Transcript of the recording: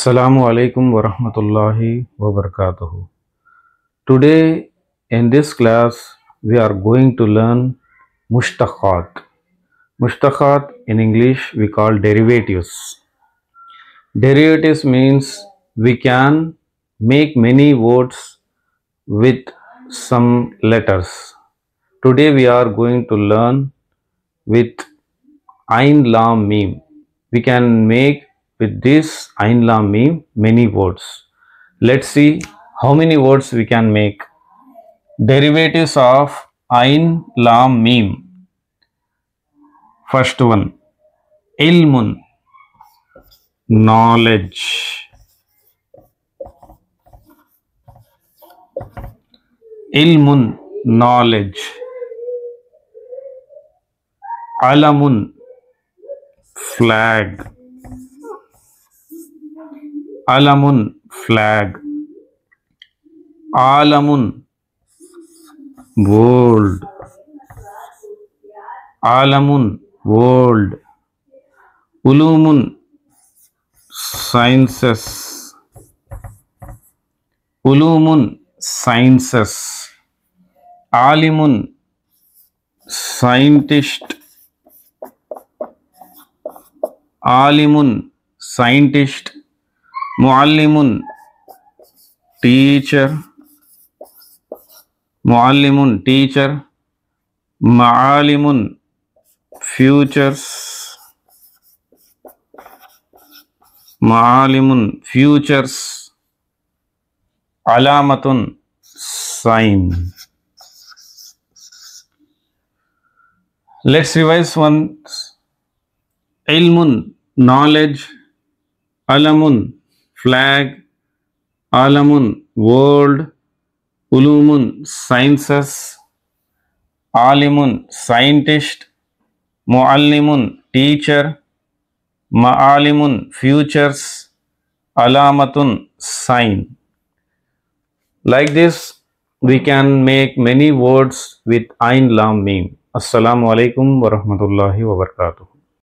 Assalamu alaikum wa rahmatullahi wa barakatuhu. Today in this class we are going to learn mushtaqat. Mushtaqat in English we call derivatives. Derivatives means we can make many words with some letters. Today we are going to learn with Ain Lam Mim. We can make with this Ain Lam Mim many words. Let's see how many words we can make. Derivatives of Ain Lam Mim. First one, Ilmun, knowledge. Ilmun, knowledge. Alamun, flag. Alamun, flag. Alamun, world. Alamun, world. Ulumun, sciences. Ulumun, sciences. Alimun, scientist. Alimun, scientist. Muallimun, teacher. Muallimun, teacher. Maalimun, futures. Maalimun, futures. Alamatun, sign. Let's revise once. Ilmun, knowledge. Alamun, flag. Alamun, world. Ulumun, sciences. Alimun, scientist. Muallimun, teacher. Maalimun, futures. Alamatun, sign. Like this, we can make many words with Ain Lam Mim. Assalamu alaikum wa rahmatullahi wa barakatuh.